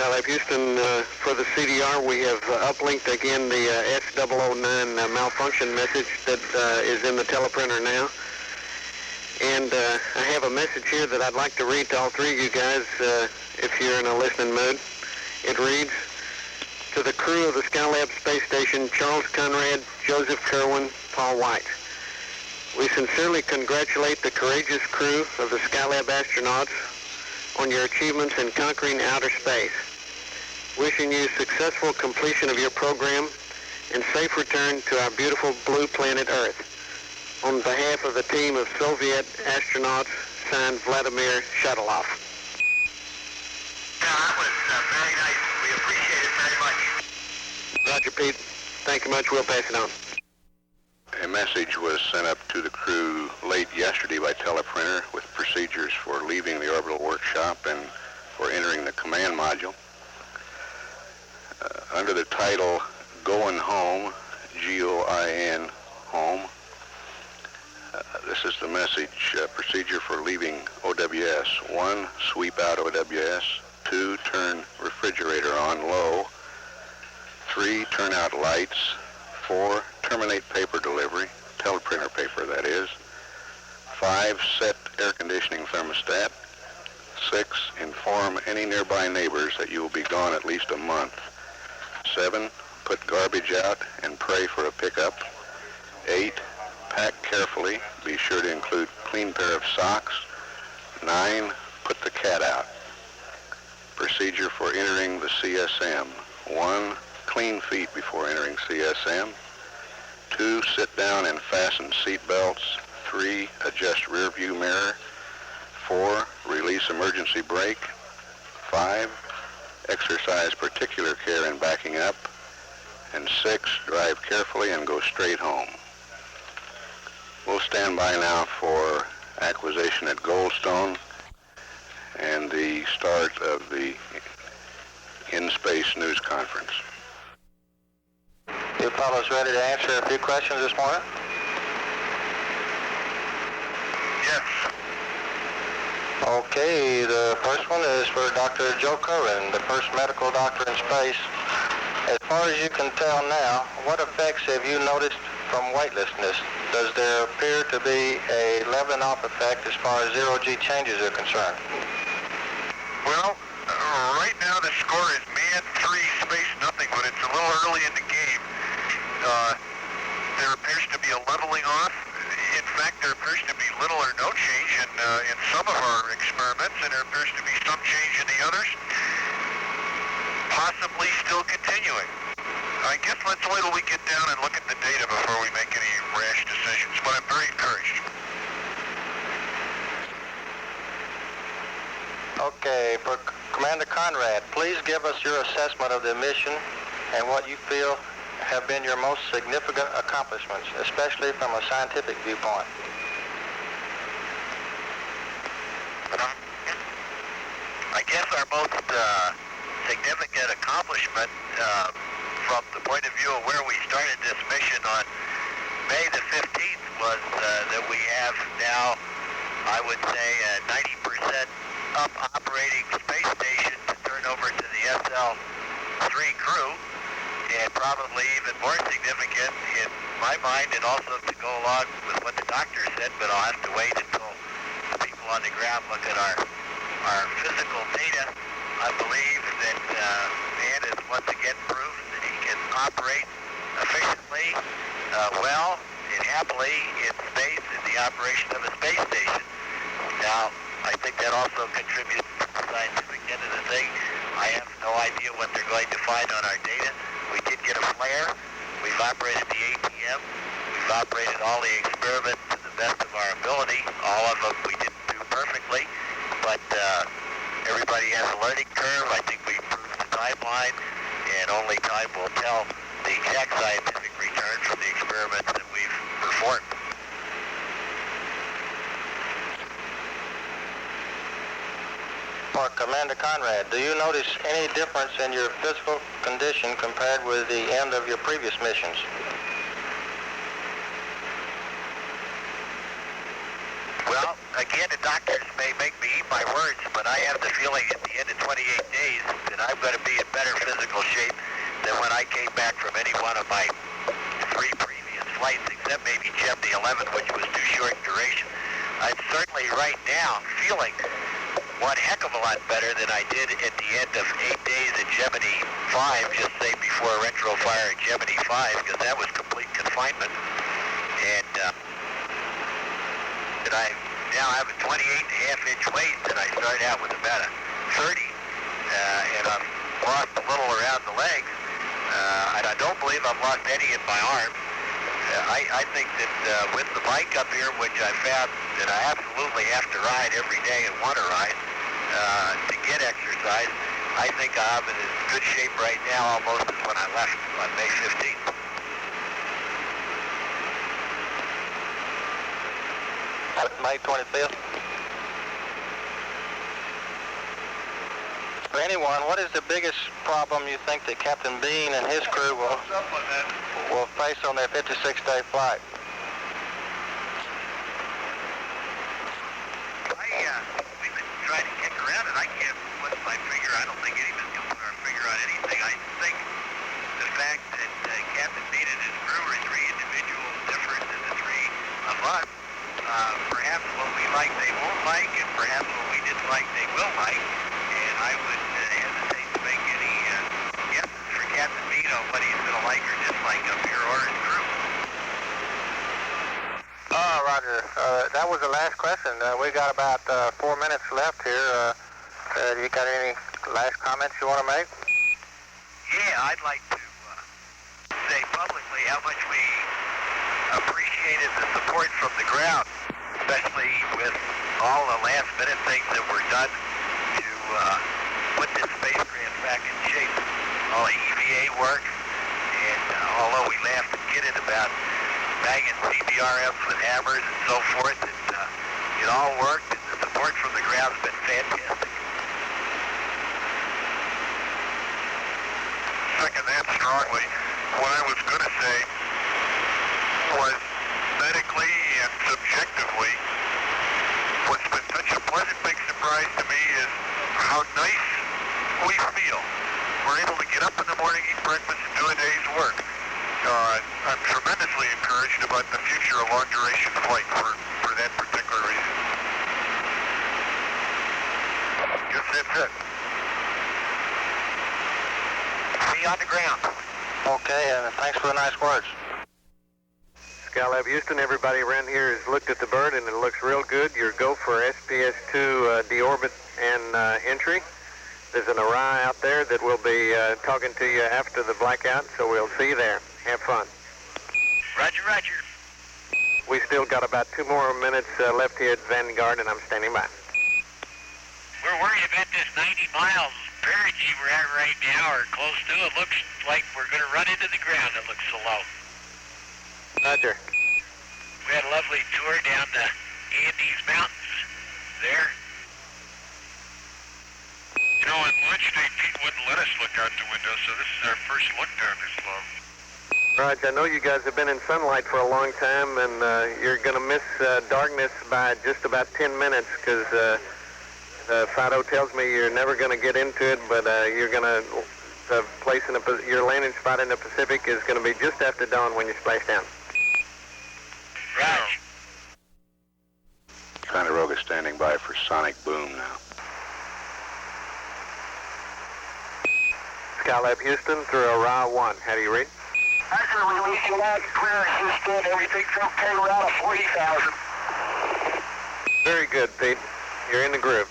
Skylab Houston. For the CDR, we have uplinked again the S009 malfunction message that is in the teleprinter now. And I have a message here that I'd like to read to all three of you guys if you're in a listening mood. It reads, to the crew of the Skylab space station, Charles Conrad, Joseph Kerwin, Paul White. We sincerely congratulate the courageous crew of the Skylab astronauts on your achievements in conquering outer space. Wishing you successful completion of your program and safe return to our beautiful blue planet Earth. On behalf of the team of Soviet astronauts, signed Vladimir Shuttleoff. That was very nice. We appreciate it very much. Roger, Pete. Thank you much. We'll pass it on. A message was sent up to the crew late yesterday by teleprinter with procedures for leaving the orbital workshop and for entering the command module. Under the title, Going Home, G-O-I-N, Home, this is the message, procedure for leaving OWS. 1, sweep out OWS. 2, turn refrigerator on low. 3, turn out lights. 4, terminate paper delivery, teleprinter paper that is. 5, set air conditioning thermostat. 6, inform any nearby neighbors that you will be gone at least a month. 7, put garbage out and pray for a pickup. 8, pack carefully, be sure to include clean pair of socks. 9, put the cat out. Procedure for entering the CSM. 1, clean feet before entering CSM. 2, sit down and fasten seat belts. 3, adjust rear view mirror. 4, release emergency brake. 5, exercise particular care in backing up. And 6, drive carefully and go straight home. We'll stand by now for acquisition at Goldstone and the start of the in-space news conference. You fellows ready to answer a few questions this morning? Yes. Okay, the first one is for Dr. Joe Kerwin, the first medical doctor in space. As far as you can tell now, what effects have you noticed from weightlessness? Does there appear to be a leveling off effect as far as zero-G changes are concerned? Well, right now the score is man 3, space nothing, but it's a little early in the game. There appears to be a leveling off. In fact, there appears to be little or no change in some of our experiments, and there appears to be some change in the others, possibly still continuing. I guess let's wait till we get down and look at the data before we make any rash decisions, but I'm very encouraged. Okay, for Commander Conrad, please give us your assessment of the mission and what you feel have been your most significant accomplishments, especially from a scientific viewpoint. I guess our most significant accomplishment from the point of view of where we started this mission on May the 15th was that we have now, I would say, a 90% up operating space station to turn over to the SL3 crew, and probably even more significant in my mind, and also to go along with what the doctor said, but I'll have to wait until the people on the ground look at our physical data. I believe that man has once again proved that he can operate efficiently, well, and happily in space in the operation of a space station. Now, I think that also contributes to the scientific end of the thing. I have no idea what they're going to find on our data. We did get a flare. We've operated the ATM. We've operated all the experiments to the best of our ability. All of them we didn't do perfectly, but everybody has a learning curve. I think we improved the timeline, and only time will tell the exact scientific return from the experiments that we've performed. For Commander Conrad, do you notice any difference in your physical condition compared with the end of your previous missions? Well, again, it doctors may make me eat my words, but I have the feeling at the end of 28 days that I'm going to be in better physical shape than when I came back from any one of my 3 previous flights, except maybe Gemini 11, which was too short duration. I'm certainly right now feeling one heck of a lot better than I did at the end of 8 days at Gemini 5, just say before retro fire at Gemini 5, because that was complete confinement. And I now have a 28.5-inch waist, and I started out with about a 30, and I've lost a little around the legs, and I don't believe I've lost any in my arms. I think that with the bike up here, which I found that I absolutely have to ride every day and want to ride to get exercise, I think I'm in as good shape right now almost as when I left on May 15th. May 25th. For anyone, what is the biggest problem you think that Captain Bean and his crew will face on their 56-day flight? We've been trying to kick around it. I can't put my finger. I don't think any of us can put our finger on anything. I think the fact that Captain Bean and his crew are 3 individuals different than the 3 of us. Perhaps what we like they won't like, and perhaps what we dislike they will like. And I would hesitate to make any guesses for Captain Bean on what he's going to like or dislike up here or his crew. Roger. That was the last question. We got about 4 minutes left here. You got any last comments you want to make? Yeah, I'd like to say publicly how much we appreciated the support from the ground, especially with all the last-minute things that were done to put this spacecraft back in shape. All the EVA work, and although we laughed and kidded about banging CBRMs with hammers and so forth, it all worked, and the support from the ground has been fantastic. Second that strongly. What I was going to say was medically and subjectively, what's been such a pleasant big surprise to me is how nice we feel. We're able to get up in the morning, eat breakfast, and do a day's work. I'm tremendously encouraged about the future of long-duration flight for that particular reason. Guess that's it. See you on the ground. Okay, and thanks for the nice words. Skylab Houston, everybody around here has looked at the bird and it looks real good. Your go for SPS2 deorbit and entry. There's an Orion out there that will be talking to you after the blackout, so we'll see you there. Have fun. Roger, roger. We still got about 2 more minutes left here at Vanguard, and I'm standing by. We're worried about this 90 miles perigee we're at right now, or close to. It looks like we're going to run into the ground. It looks so low. Roger. We had a lovely tour down the Andes Mountains there. You know, on launch day, Pete wouldn't let us look out the window, so this is our first look down this low. Raj, I know you guys have been in sunlight for a long time, and you're going to miss darkness by just about 10 minutes, because Fido tells me you're never going to get into it, but you're going to, the place in your landing spot in the Pacific is going to be just after dawn when you splash down. Raj. Ticonderoga standing by for sonic boom now. Skylab Houston through Orion 1. How do you read? Roger, releasing loud and clear, Houston. Everything's okay. We're out of 40,000. Very good, Pete. You're in the groove.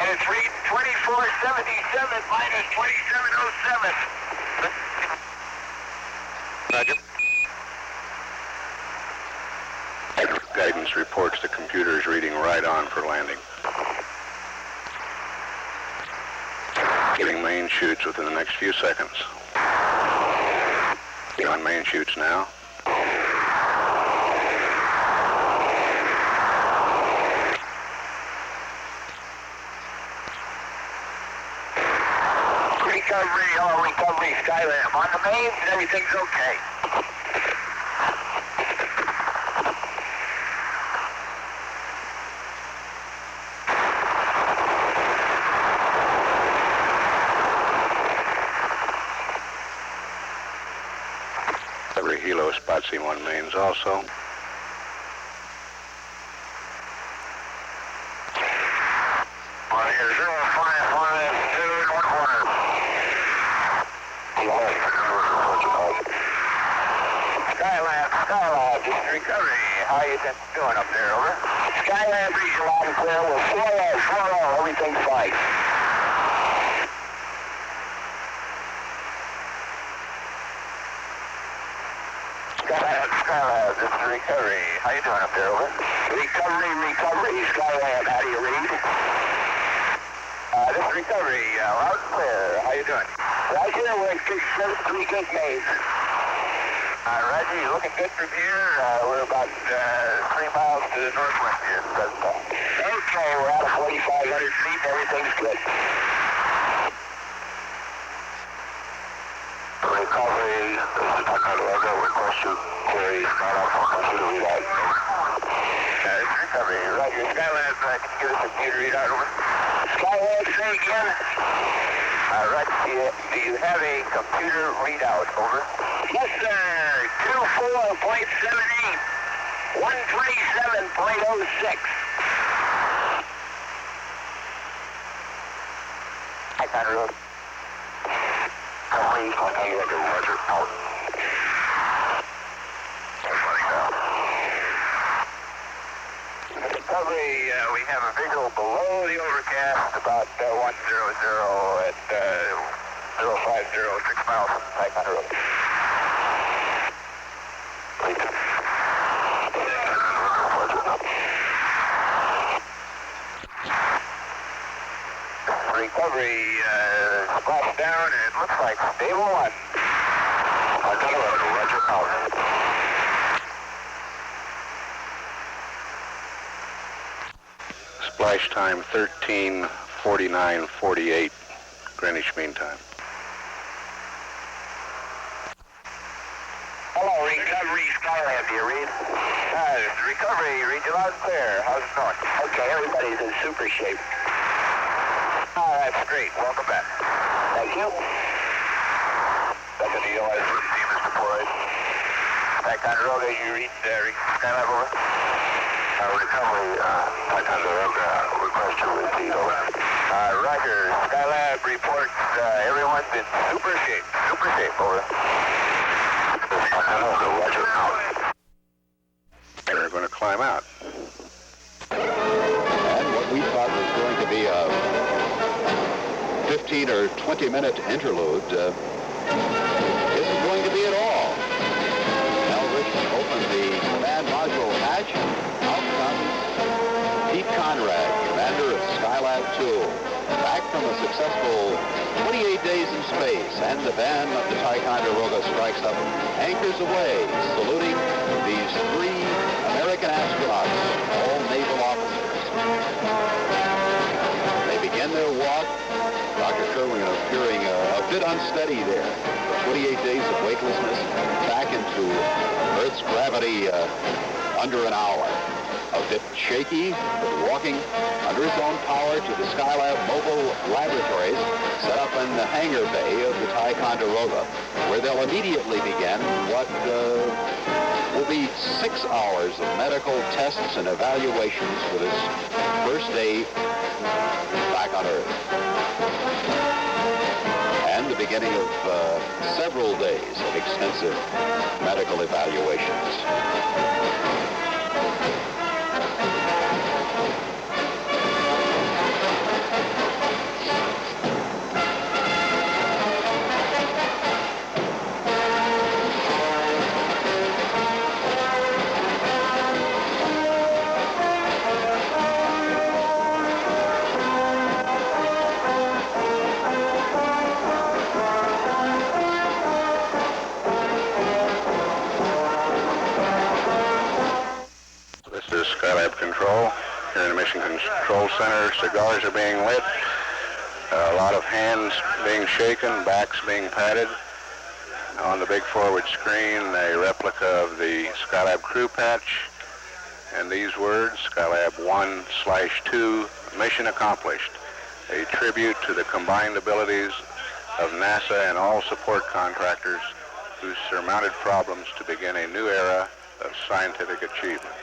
And it's reading 2477 minus 2707. Roger. Guidance reports the computer is reading right on for landing. Getting main chutes within the next few seconds. On main chutes now. Recovery, Skylab. On the mains, everything's okay. SPOT-C1 mains also. Roger, 0552 1 corner. Skylab, this is recovery. How you doing up there, over? Skylab, read you loud and clear. We're 4-0, everything's fine. Skylab, this is recovery. How you doing up there, over? Recovery. Skylab, how do you read? This is recovery, loud and clear. How you doing? Right here, we're in 3 good mains. Roger, you looking good from here? We're about 3 miles to the northwest here. Okay, we're out of 4,500 feet. Everything's good. Recovery, this is Ticonderoga. Request you carry Skylab for computer readout. This is recovery. Roger, Skylab, can you give us a computer readout, over? Skylab, say again. Roger, do you have a computer readout, over? Yes, sir. 24.78. 127.06. Ticonderoga. Ticonderoga, Roger, out. Recovery, we have a visual below the overcast, about 100 at 050, 6 miles from Ticonderoga. Recovery, splash down, and it looks like stable 1. Ticonderoga, Roger, out. Splash time 13:49:48 Greenwich Mean Time. Hello, recovery, Skylab, do you read? Recovery, read you loud and clear. How's it going? Okay, everybody's in super shape. That's great. Welcome back. Thank you. That's an EOS team is deployed. Ticonderoga, you read Skylab, over? Recovery, Ticonderoga, request to repeat, over. Roger, Skylab reports everyone's in super shape, over. Ticonderoga, Roger, out. They're going to climb out. And what we thought was going to be a 15 or 20-minute interlude isn't going to be at all. Elrich opened the command module hatch. Out comes Pete Conrad, commander of Skylab II, back from a successful 28 days in space, and the band of the Ticonderoga strikes up, anchors away, saluting these 3 American astronauts, all naval officers. They begin their walk. Dr. Kerwin appearing a bit unsteady there. 28 days of weightlessness, back into Earth's gravity under an hour. A bit shaky, but walking under his own power to the Skylab mobile laboratories set up in the hangar bay of the Ticonderoga, where they'll immediately begin what will be 6 hours of medical tests and evaluations for this first day back on Earth. And the beginning of several days of extensive medical evaluations. Skylab Control. Here in the Mission Control Center, cigars are being lit, a lot of hands being shaken, backs being patted. On the big forward screen, a replica of the Skylab crew patch, and these words, Skylab I/II, mission accomplished, a tribute to the combined abilities of NASA and all support contractors who surmounted problems to begin a new era of scientific achievement.